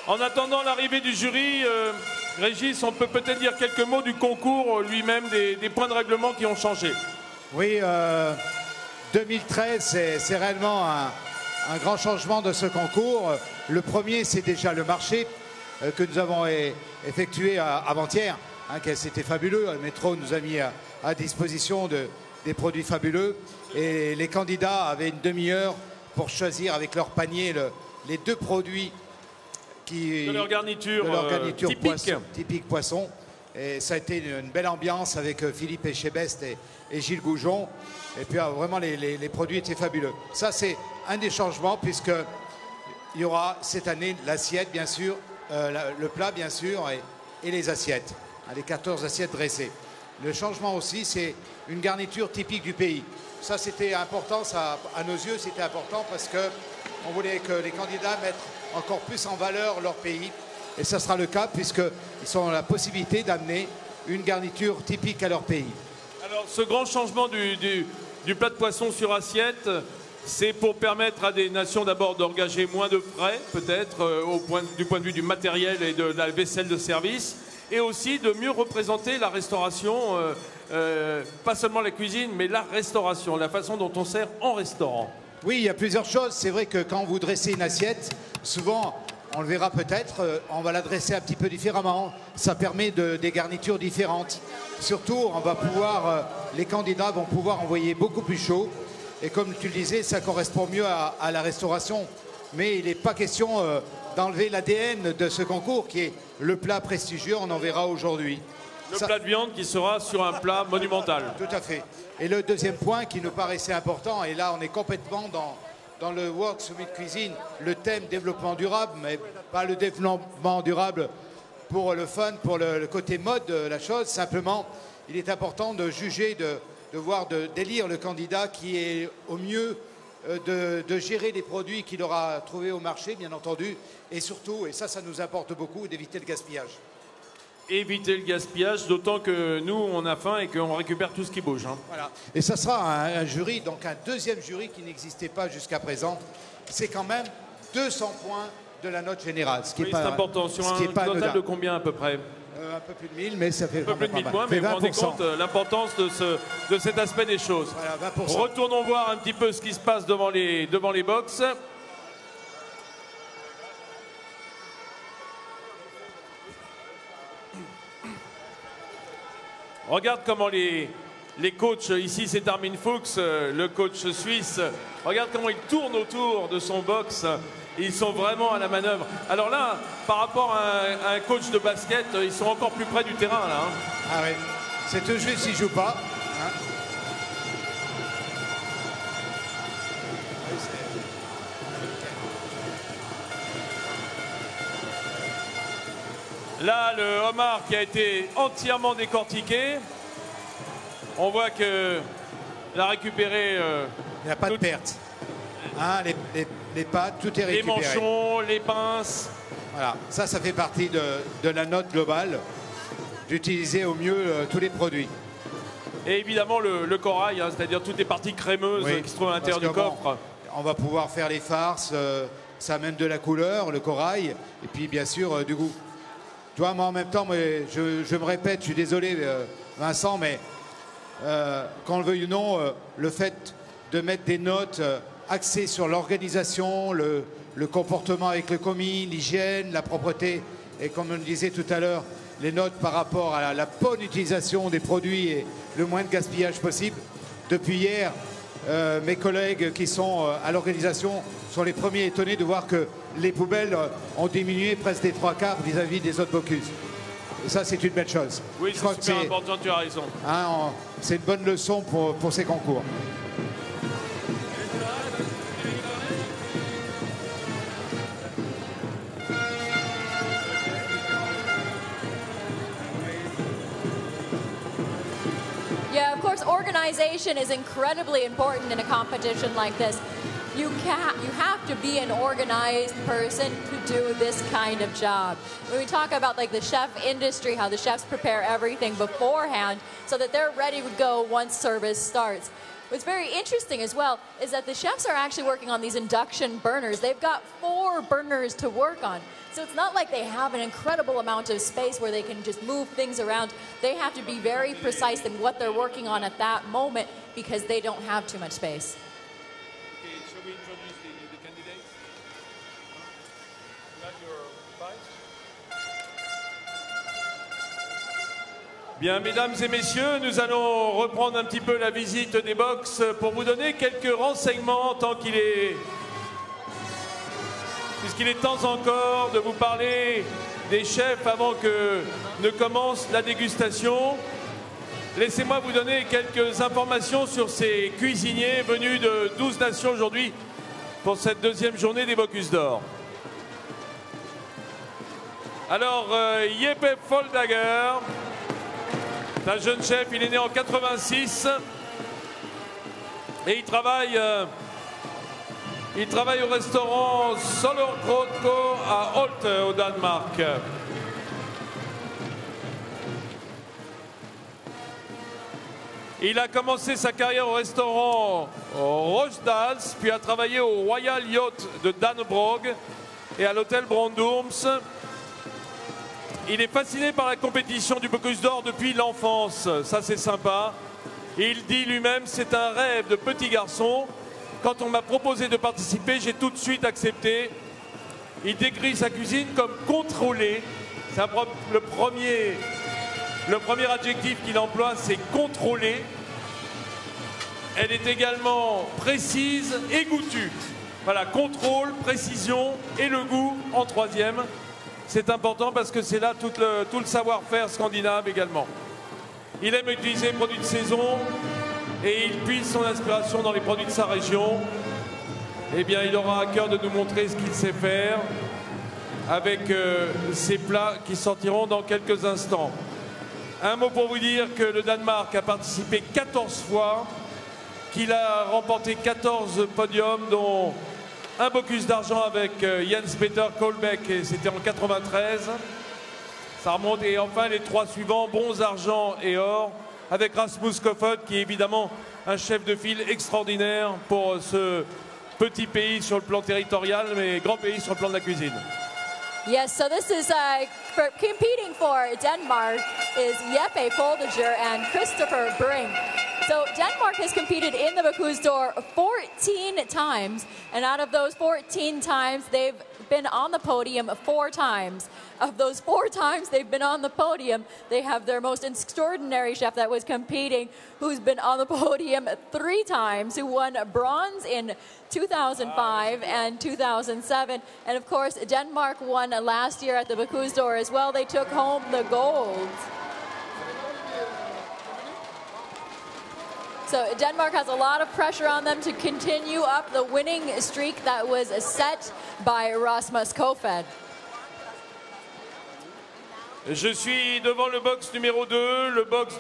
En attendant l'arrivée du jury, Régis, on peut peut-être dire quelques mots du concours lui-même, des points de règlement qui ont changé. Oui, 2013, c'est réellement un grand changement de ce concours. Le premier, c'est déjà le marché que nous avons effectué avant-hier. C'était fabuleux. Le métro nous a mis à disposition des produits fabuleux. Et les candidats avaient une demi-heure pour choisir avec leur panier les deux produits de leur garniture, typique poisson. Et ça a été une belle ambiance avec Philippe Etchebest et Gilles Goujon. Et puis vraiment, les produits étaient fabuleux. Ça, c'est un des changements, puisqu'il y aura cette année l'assiette, bien sûr, le plat, bien sûr, et les assiettes. Les 14 assiettes dressées. Le changement aussi, c'est une garniture typique du pays. Ça, c'était important, à nos yeux, c'était important parce qu'on voulait que les candidats mettent encore plus en valeur leur pays. Et ça sera le cas puisqu'ils ont la possibilité d'amener une garniture typique à leur pays. Alors, ce grand changement du plat de poisson sur assiette, c'est pour permettre à des nations d'abord d'engager moins de frais, peut-être, du point de vue du matériel et de la vaisselle de service, et aussi de mieux représenter la restauration, pas seulement la cuisine, mais la restauration, la façon dont on sert en restaurant. Oui, il y a plusieurs choses. C'est vrai que quand vous dressez une assiette, souvent, on le verra peut-être, on va la dresser un petit peu différemment. Ça permet des garnitures différentes. Surtout, les candidats vont pouvoir envoyer beaucoup plus chaud. Et comme tu le disais, ça correspond mieux à la restauration. Mais il n'est pas question d'enlever l'ADN de ce concours qui est le plat prestigieux, on en verra aujourd'hui. Le plat de viande qui sera sur un plat monumental. Tout à fait. Et le deuxième point qui nous paraissait important, et là on est complètement dans le World Summit Cuisine, le thème développement durable, mais pas le développement durable pour le fun, pour le côté mode de la chose. Simplement, il est important de juger, d'élire le candidat qui est au mieux de gérer les produits qu'il aura trouvés au marché, bien entendu, et surtout, et ça nous importe beaucoup, d'éviter le gaspillage. Éviter le gaspillage, d'autant que nous, on a faim et qu'on récupère tout ce qui bouge. Voilà. Et ça sera un jury, donc un deuxième jury qui n'existait pas jusqu'à présent. C'est quand même 200 points de la note générale. Ce qui est important. Sur un total de combien à peu près? Un peu plus de 1000, mais ça fait un peu plus de 1000 points, mais vous vous rendez compte l'importance de cet aspect des choses. Voilà, 20%. Retournons voir un petit peu ce qui se passe devant les box. Regarde comment les coachs, ici c'est Armin Fuchs, le coach suisse, regarde comment il tourne autour de son box. Ils sont vraiment à la manœuvre. Alors là, par rapport à un coach de basket, ils sont encore plus près du terrain là. Ah oui, c'est tout juste s'ils ne jouent pas. Là, le homard qui a été entièrement décortiqué. On voit que l'a récupéré. Il n'y a pas de perte. Les pattes, tout est récupéré. Les manchons, les pinces. Voilà, ça fait partie de la note globale, d'utiliser au mieux tous les produits. Et évidemment le corail, c'est-à-dire toutes les parties crémeuses qui se trouvent à l'intérieur du coffre. On va pouvoir faire les farces, ça amène de la couleur, le corail, et puis bien sûr du goût. Tu vois, moi en même temps, je me répète, je suis désolé Vincent, mais qu'on le veuille ou non, le fait de mettre des notes axées sur l'organisation, le comportement avec le commis, l'hygiène, la propreté, et comme on le disait tout à l'heure, les notes par rapport à la bonne utilisation des produits et le moins de gaspillage possible. Depuis hier, mes collègues qui sont à l'organisation sont les premiers étonnés de voir que les poubelles ont diminué presque des 3/4 vis-à-vis des autres Bocuse. Et ça, c'est une belle chose. Oui, c'est super important, tu as raison. C'est une bonne leçon pour ces concours. Yeah, of course, organization is incredibly important in a competition like this. You have to be an organized person to do this kind of job. When we talk about like the chef industry, how the chefs prepare everything beforehand so that they're ready to go once service starts. What's very interesting as well is that the chefs are actually working on these induction burners. They've got 4 burners to work on. So it's not like they have an incredible amount of space where they can just move things around. They have to be very precise in what they're working on at that moment because they don't have too much space. Okay, shall we introduce the candidates? You have your files? Bien, mesdames et messieurs, nous allons reprendre un petit peu la visite des box pour vous donner quelques renseignements tant qu'il est... Puisqu'il est temps encore de vous parler des chefs avant que ne commence la dégustation. Laissez-moi vous donner quelques informations sur ces cuisiniers venus de 12 nations aujourd'hui pour cette deuxième journée des Bocuse d'Or. Alors, Jeppe Foldager, c'est un jeune chef, il est né en 86 et il travaille au restaurant Solorkrotko à Holte au Danemark. Il a commencé sa carrière au restaurant Rochdals, puis a travaillé au Royal Yacht de Dannebrog et à l'hôtel Brandurms. Il est fasciné par la compétition du Bocuse d'Or depuis l'enfance, ça c'est sympa. Et il dit lui-même, c'est un rêve de petit garçon. Quand on m'a proposé de participer, j'ai tout de suite accepté. Il décrit sa cuisine comme contrôlée. C'est le premier adjectif qu'il emploie, c'est contrôlée. Elle est également précise et goûtue. Voilà, contrôle, précision et le goût en troisième. C'est important parce que c'est là tout le savoir-faire scandinave également. Il aime utiliser les produits de saison et il puise son inspiration dans les produits de sa région. Eh bien, il aura à cœur de nous montrer ce qu'il sait faire avec ces plats qui sortiront dans quelques instants. Un mot pour vous dire que le Danemark a participé 14 fois, qu'il a remporté 14 podiums, dont un Bocuse d'argent avec Jens Peter Kolbeck, et c'était en 93. Ça remonte. Et enfin, les 3 suivants, bronze, argent et or, avec Rasmus Kofoed, qui est évidemment un chef de file extraordinaire pour ce petit pays sur le plan territorial, mais grand pays sur le plan de la cuisine. Yes, so this is for competing for Denmark is Jeppe Foldager and Christopher Brink. So Denmark has competed in the Bocuse d'Or 14 times, and out of those 14 times, they've been on the podium 4 times. Of those 4 times they've been on the podium, they have their most extraordinary chef that was competing, who's been on the podium 3 times, who won bronze in 2005 and 2007. And of course, Denmark won last year at the Bocuse d'Or as well. They took home the gold. So Denmark has a lot of pressure on them to continue up the winning streak that was set by Rasmus Kofoed. Je suis devant le box numéro 2, le box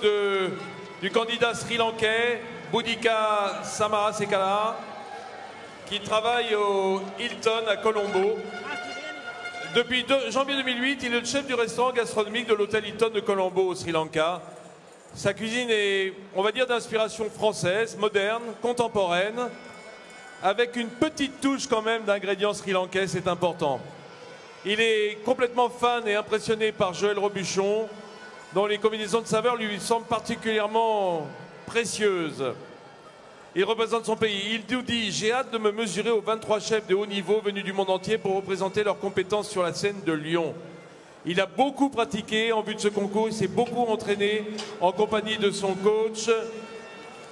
du candidat sri-lankais, Boudica Samarasekala, qui travaille au Hilton à Colombo. Depuis janvier 2008, il est le chef du restaurant gastronomique de l'hôtel Hilton de Colombo au Sri Lanka. Sa cuisine est, on va dire, d'inspiration française, moderne, contemporaine, avec une petite touche quand même d'ingrédients sri-lankais, c'est important. Il est complètement fan et impressionné par Joël Robuchon, dont les combinaisons de saveurs lui semblent particulièrement précieuses. Il représente son pays. Il nous dit « J'ai hâte de me mesurer aux 23 chefs de haut niveau venus du monde entier pour représenter leurs compétences sur la scène de Lyon. » Il a beaucoup pratiqué en vue de ce concours, il s'est beaucoup entraîné en compagnie de son coach,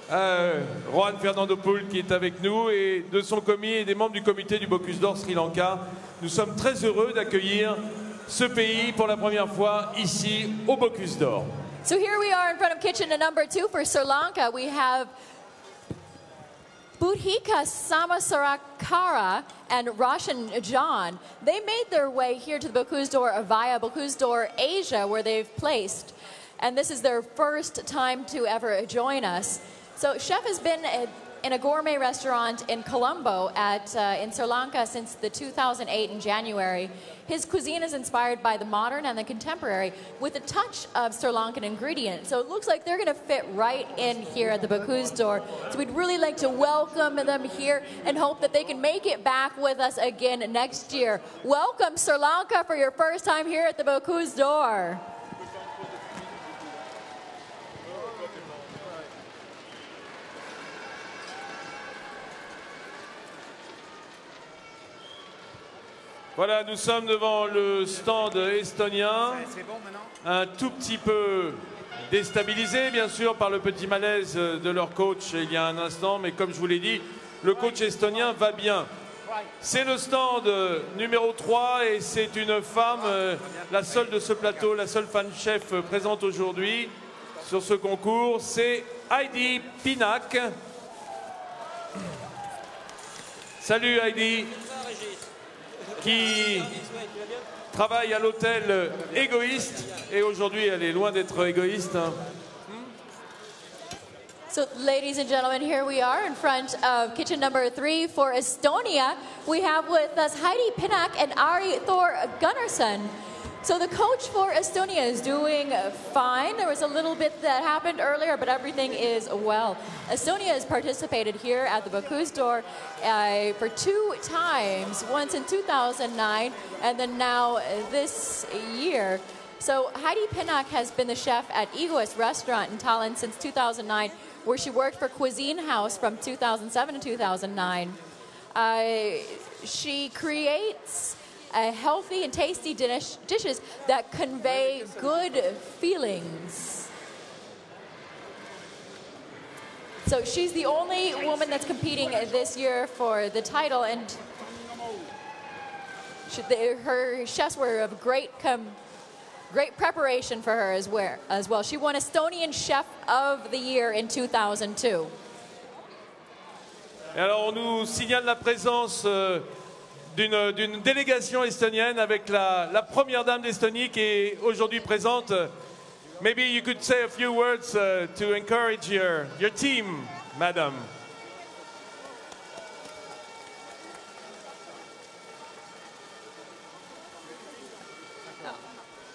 Juan Fernando Poul, qui est avec nous, et de son commis et des membres du comité du Bocuse d'Or Sri Lanka. Nous sommes très heureux d'accueillir ce pays pour la première fois ici au Bocuse d'Or. So here we are in front of kitchen number 2 for Sri Lanka. We have Boudica Samarasekala and Roshan John. They made their way here to the Bocuse d'Or via Bocuse d'Or Asia, where they've placed. And this is their first time to ever join us. So Chef has been in a gourmet restaurant in Colombo in Sri Lanka since the 2008 in January. His cuisine is inspired by the modern and the contemporary with a touch of Sri Lankan ingredients. So it looks like they're going to fit right in here at the Bocuse d'Or. So we'd really like to welcome them here and hope that they can make it back with us again next year. Welcome Sri Lanka for your first time here at the Bocuse d'Or. Voilà, nous sommes devant le stand estonien, un tout petit peu déstabilisé bien sûr par le petit malaise de leur coach il y a un instant, mais comme je vous l'ai dit, le coach estonien va bien. C'est le stand numéro 3 et c'est une femme, la seule de ce plateau, la seule femme chef présente aujourd'hui sur ce concours, c'est Heidi Pinnack. Salut Heidi, qui travaille à l'hôtel Égoïste, et aujourd'hui elle est loin d'être égoïste. Hein. So, ladies and gentlemen, here we are in front of kitchen number 3 for Estonia. We have with us Heidi Pinnack and Ari Thor Gunnarsson. So the coach for Estonia is doing fine. There was a little bit that happened earlier, but everything is well. Estonia has participated here at the Bocuse d'Or for 2 times, once in 2009 and then now this year. So Heidi Pinnack has been the chef at Egoist restaurant in Tallinn since 2009, where she worked for Cuisine House from 2007 to 2009. She creates healthy and tasty dishes that convey good feelings. So she's the only woman that's competing this year for the title, and her chefs were of great preparation for her as well. She won Estonian Chef of the Year in 2002. Et alors on nous signale la présence d'une délégation estonienne avec la première dame d'Estonie qui est aujourd'hui présente. Maybe you could say a few words to encourage your team, madam.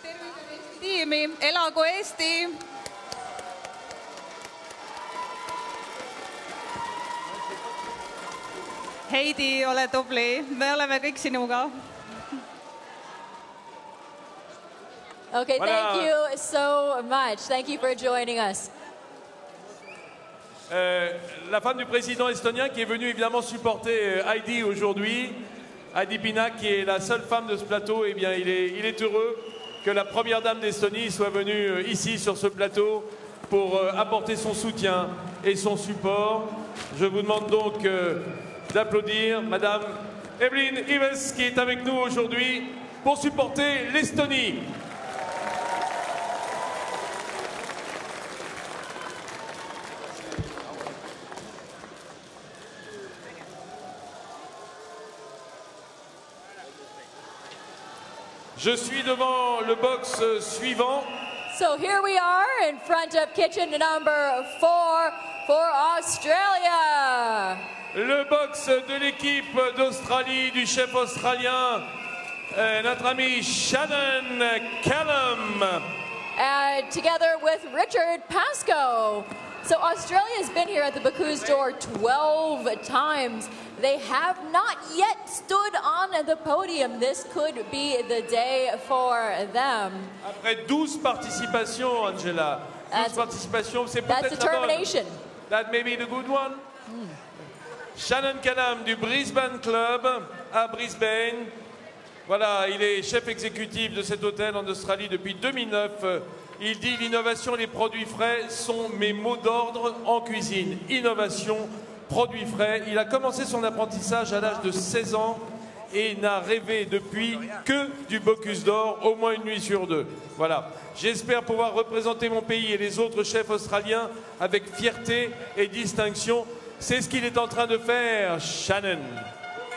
Tervise tiimi, elagu Eesti! Heidi, ole tubli, me oleme kõik sinuga. Okay, voilà. Thank you so much. Thank you for joining us. La femme du président estonien qui est venue évidemment supporter Heidi aujourd'hui, Heidi Pinnack, qui est la seule femme de ce plateau, eh bien il est heureux que la première dame d'Estonie soit venue ici sur ce plateau pour apporter son soutien et son support. Je vous demande donc d'applaudir Madame Evelyn Ives qui est avec nous aujourd'hui pour supporter l'Estonie. Je suis devant le box suivant. So here we are in front of kitchen number 4 for Australia. Le box de l'équipe d'Australie, du chef australien, notre ami Shannon Callum. And together with Richard Pascoe. So Australia has been here at the Bocuse d'Or 12 times. They have not yet stood on the podium. This could be the day for them. Après 12 participations, Angela. 12 participations, c'est peut-être la bonne. That may be the good one. Shannon Callum du Brisbane Club à Brisbane. Voilà, il est chef exécutif de cet hôtel en Australie depuis 2009. Il dit l'innovation et les produits frais sont mes mots d'ordre en cuisine. Innovation, produits frais. Il a commencé son apprentissage à l'âge de 16 ans et n'a rêvé depuis que du Bocuse d'Or, au moins une nuit sur 2. Voilà. J'espère pouvoir représenter mon pays et les autres chefs australiens avec fierté et distinction. C'est ce qu'il est en train de faire, Shannon.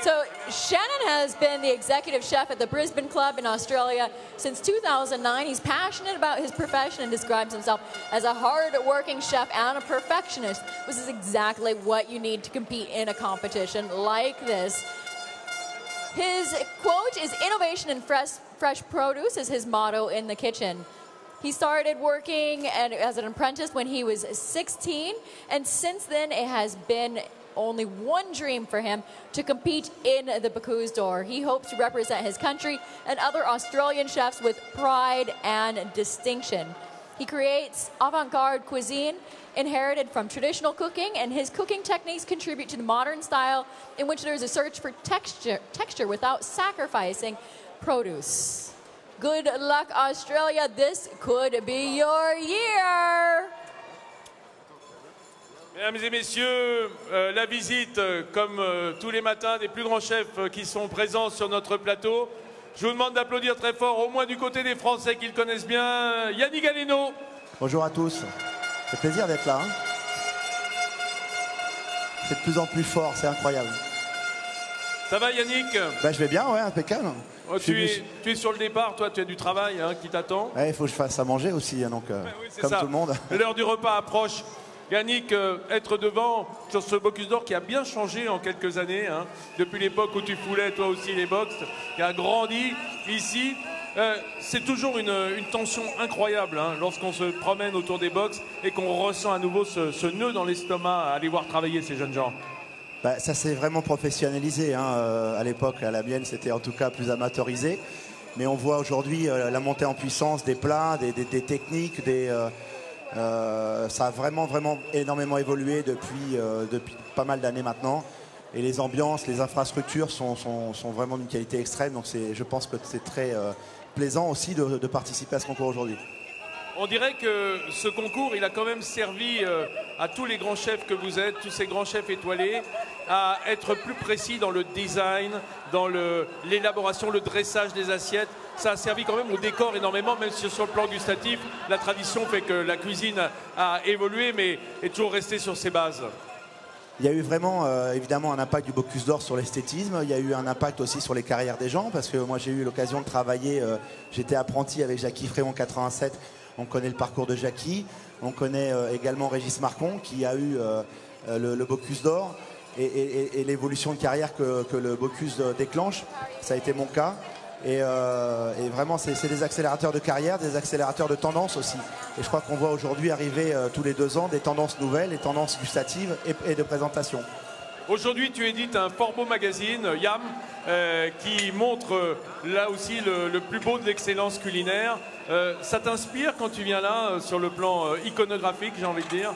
So Shannon has been the executive chef at the Brisbane Club in Australia since 2009. He's passionate about his profession and describes himself as a hard-working chef and a perfectionist. This is exactly what you need to compete in a competition like this. His quote is "Innovation and fresh produce" is his motto in the kitchen. He started working as an apprentice when he was 16, and since then it has been only one dream for him: to compete in the Bocuse d'Or. He hopes to represent his country and other Australian chefs with pride and distinction. He creates avant-garde cuisine inherited from traditional cooking, and his cooking techniques contribute to the modern style in which there is a search for texture without sacrificing produce. Good luck, Australia. This could be your year. Mesdames et messieurs, la visite, comme tous les matins, des plus grands chefs qui sont présents sur notre plateau. Je vous demande d'applaudir très fort, au moins du côté des Français qui le connaissent bien, Yannick Aleno. Bonjour à tous, c'est plaisir d'être là. C'est de plus en plus fort, c'est incroyable. Ça va Yannick? Je vais bien, ouais, impeccable. Oh, tu es sur le départ, toi tu as du travail qui t'attend. Ouais, il faut que je fasse à manger aussi, donc oui, comme ça. Tout le monde. L'heure du repas approche. Yannick, être devant sur ce Bocuse d'Or qui a bien changé en quelques années, depuis l'époque où tu foulais toi aussi les box, qui a grandi ici, c'est toujours une tension incroyable lorsqu'on se promène autour des box et qu'on ressent à nouveau ce nœud dans l'estomac à aller voir travailler ces jeunes gens. Ça s'est vraiment professionnalisé. À l'époque, à la mienne, c'était en tout cas plus amateurisé. Mais on voit aujourd'hui la montée en puissance des plats, des techniques, ça a vraiment énormément évolué depuis pas mal d'années maintenant. Et les ambiances, les infrastructures sont vraiment d'une qualité extrême. Donc je pense que c'est très plaisant aussi de participer à ce concours aujourd'hui. On dirait que ce concours, il a quand même servi à tous les grands chefs que vous êtes, tous ces grands chefs étoilés, à être plus précis dans le design, dans l'élaboration, le dressage des assiettes. Ça a servi quand même au décor énormément, même si sur le plan gustatif, la tradition fait que la cuisine a évolué, mais est toujours restée sur ses bases. Il y a eu vraiment, évidemment, un impact du Bocuse d'Or sur l'esthétisme. Il y a eu un impact aussi sur les carrières des gens, parce que moi, j'ai eu l'occasion de travailler. J'étais apprenti avec Jackie Fréon en 87. On connaît le parcours de Jackie. On connaît également Régis Marcon, qui a eu le Bocuse d'Or. Et l'évolution de carrière que le Bocuse déclenche. Ça a été mon cas. Et vraiment, c'est des accélérateurs de carrière, des accélérateurs de tendance aussi. Et je crois qu'on voit aujourd'hui arriver tous les 2 ans des tendances nouvelles, des tendances gustatives et de présentation. Aujourd'hui, tu édites un fort beau magazine, Yam, qui montre là aussi le plus beau de l'excellence culinaire. Ça t'inspire quand tu viens là, sur le plan iconographique, j'ai envie de dire?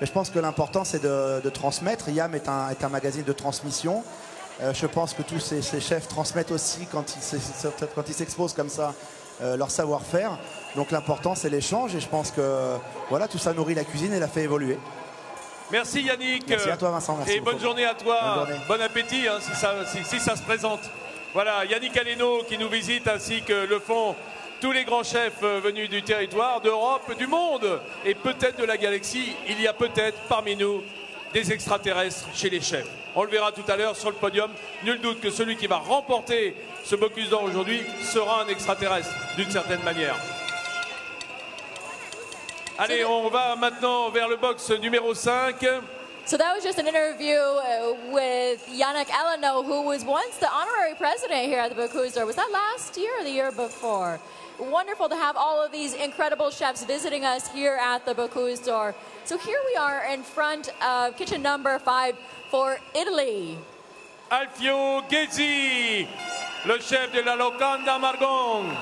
Je pense que l'important, c'est de transmettre. Yam est un magazine de transmission. Je pense que tous ces chefs transmettent aussi, quand ils s'exposent comme ça, leur savoir-faire. Donc l'important, c'est l'échange. Et je pense que voilà, tout ça nourrit la cuisine et la fait évoluer. Merci Yannick. Merci à toi Vincent. Merci et bonne journée à toi. Bon appétit si ça se présente. Voilà, Yannick Aleno qui nous visite, ainsi que le font tous les grands chefs venus du territoire, d'Europe, du monde et peut-être de la galaxie. Il y a peut-être parmi nous des extraterrestres chez les chefs. On le verra tout à l'heure sur le podium. Nul doute que celui qui va remporter ce Bocuse d'Or aujourd'hui sera un extraterrestre, d'une certaine manière. Allez, on va maintenant vers le box numéro 5. So that was just an interview with Yannick Aleno, who was once the honorary president here at the Bocuse d'Or. Was that last year or the year before? Wonderful to have all of these incredible chefs visiting us here at the Bocuse d'Or. So here we are in front of kitchen number 5 for Italy. Alfio Ghezzi, le chef de la Locanda Margon.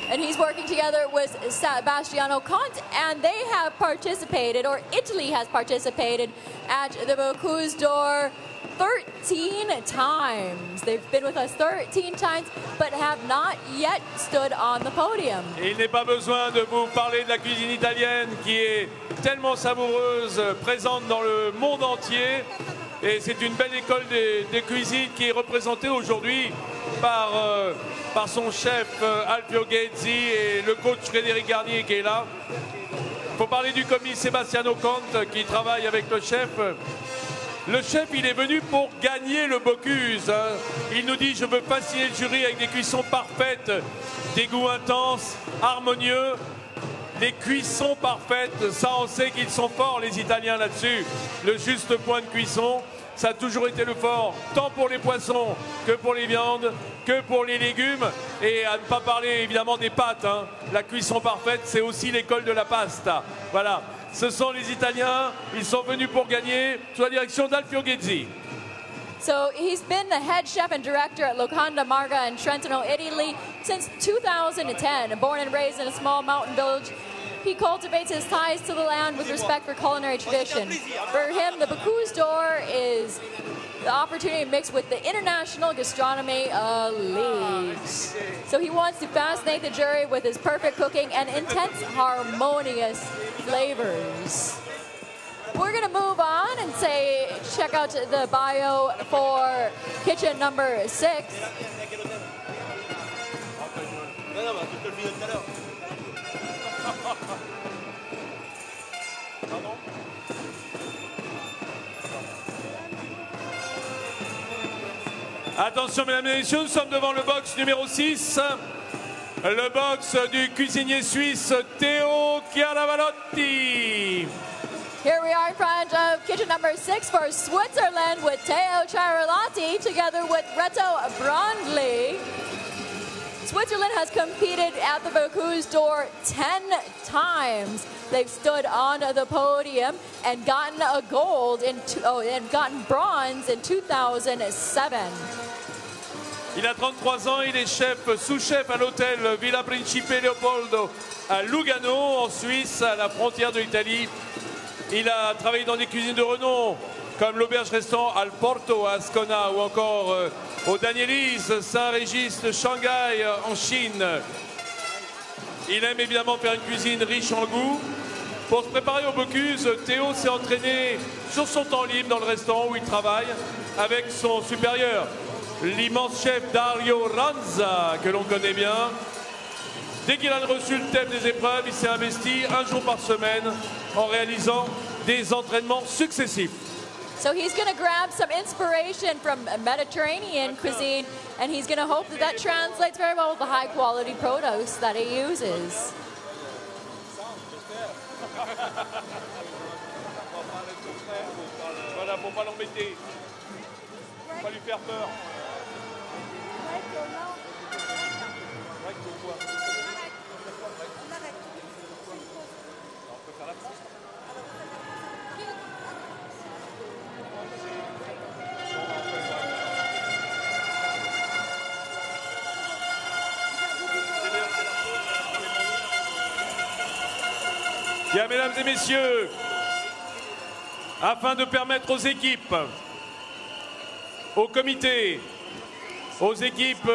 And he's working together with Sebastiano Conte, and they have participated, or Italy has participated, at the Bocuse d'Or 13 times. They've been with us 13 times, but have not yet stood on the podium. Et il n'est pas besoin de vous parler de la cuisine italienne qui est tellement savoureuse, présente dans le monde entier. Et c'est une belle école des cuisines qui est représentée aujourd'hui par son chef Alfio Ghezzi et le coach Frédéric Garnier qui est là. Il faut parler du commis Sebastiano Conte qui travaille avec le chef. Le chef, il est venu pour gagner le Bocuse. Hein. Il nous dit, je veux fasciner le jury avec des cuissons parfaites, des goûts intenses, harmonieux, des cuissons parfaites. Ça, on sait qu'ils sont forts, les Italiens, là-dessus. Le juste point de cuisson, ça a toujours été le fort, tant pour les poissons que pour les viandes, que pour les légumes. Et à ne pas parler, évidemment, des pâtes. Hein. La cuisson parfaite, c'est aussi l'école de la pasta. Voilà. Ce sont les Italiens, ils sont venus pour gagner sous la direction d'Alfio Ghezzi. So he's been the head chef and director at Locanda Marga in Trentino, Italy since 2010. Born and raised in a small mountain village, he cultivates his ties to the land with respect for culinary tradition. For him, the Bocuse d'Or is the opportunity mixed with the international gastronomy elite. So he wants to fascinate the jury with his perfect cooking and intense, harmonious flavors. We're going to move on and check out the bio for kitchen number 6. Attention mesdames et messieurs, nous sommes devant le box numéro 6. Le box du cuisinier suisse Teo Chiaravalotti. Here we are in front of kitchen number 6 for Switzerland with Teo Chiaravalotti together with Reto Brandli. Switzerland has competed at the Bocuse d'Or 10 times. They've stood on the podium and gotten a gold and gotten bronze in 2007. Il a 33 ans, il est chef, sous-chef à l'hôtel Villa Principe Leopoldo à Lugano, en Suisse, à la frontière de l'Italie. Il a travaillé dans des cuisines de renom, comme l'auberge-restaurant Al Porto à Ascona ou encore au Daniellis, Saint-Régis de Shanghai en Chine. Il aime évidemment faire une cuisine riche en goût. Pour se préparer au Bocuse, Théo s'est entraîné sur son temps libre dans le restaurant où il travaille avec son supérieur, l'immense chef Dario Ranza, que l'on connaît bien. Dès qu'il a reçu le thème des épreuves, il s'est investi un jour par semaine en réalisant des entraînements successifs. So he's going to grab some inspiration from Mediterranean cuisine, and he's going to hope that that translates very well with the high quality produce that he uses. Voilà, pour pas l'embêter, pour pas lui faire peur. Bien, mesdames et messieurs, afin de permettre aux équipes, au comité, aux équipes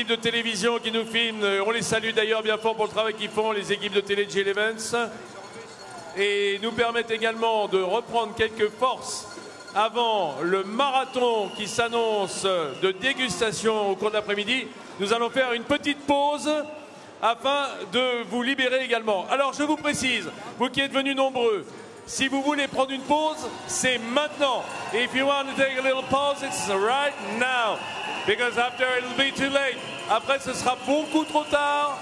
de télévision qui nous filment, on les salue d'ailleurs bien fort pour le travail qu'ils font, les équipes de télé de GL Events, et nous permettent également de reprendre quelques forces avant le marathon qui s'annonce de dégustation au cours de l'après-midi. Nous allons faire une petite pause afin de vous libérer également. Alors je vous précise, vous qui êtes venus nombreux, si vous voulez prendre une pause, c'est maintenant. If you want to take a little pause, it's right now. Because after it'll be too late. Après, ce sera beaucoup trop tard.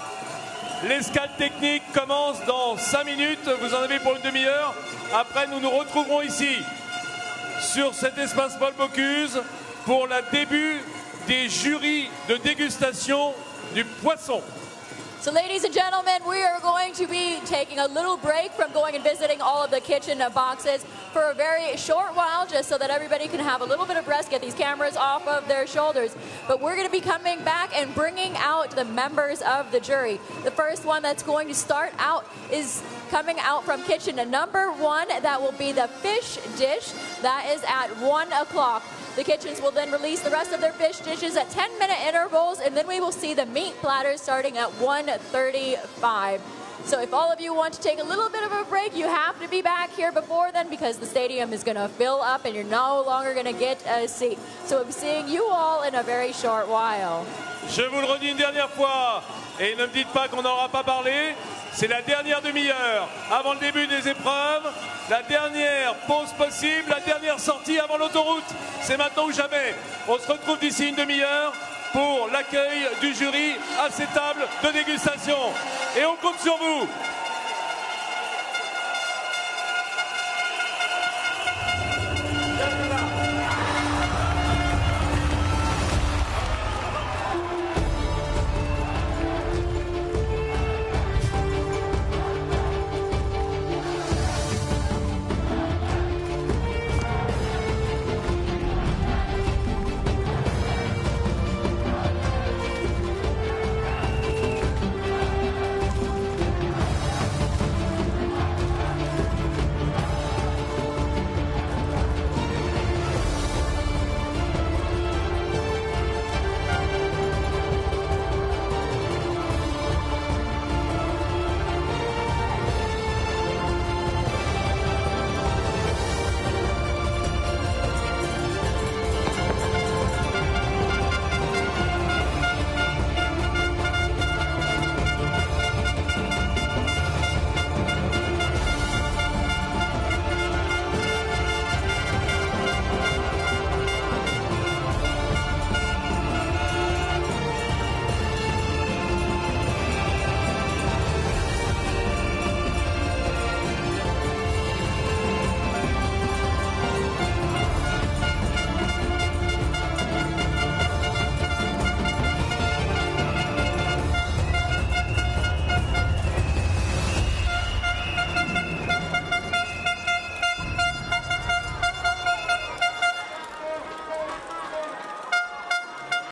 L'escale technique commence dans 5 minutes. Vous en avez pour une demi-heure. Après, nous nous retrouverons ici, sur cet espace Paul Bocuse, pour le début des jurys de dégustation du poisson. So ladies and gentlemen, we are going to be taking a little break from going and visiting all of the kitchen boxes for a very short while, just so that everybody can have a little bit of rest, get these cameras off of their shoulders. But we're going to be coming back and bringing out the members of the jury. The first one that's going to start out is coming out from kitchen number 1. That will be the fish dish. That is at 1 o'clock. The kitchens will then release the rest of their fish dishes at 10-minute intervals, and then we will see the meat platters starting at 1:35. So if all of you want to take a little bit of a break, you have to be back here before then, because the stadium is going to fill up and you're no longer going to get a seat. So we'll be seeing you all in a very short while. Je vous le redis une dernière fois, et ne me dites pas qu'on n'aura pas parlé. C'est la dernière demi-heure avant le début des épreuves. La dernière pause possible, la dernière sortie avant l'autoroute. C'est maintenant ou jamais. On se retrouve d'ici une demi-heure pour l'accueil du jury à ces tables de dégustation. Et on compte sur vous.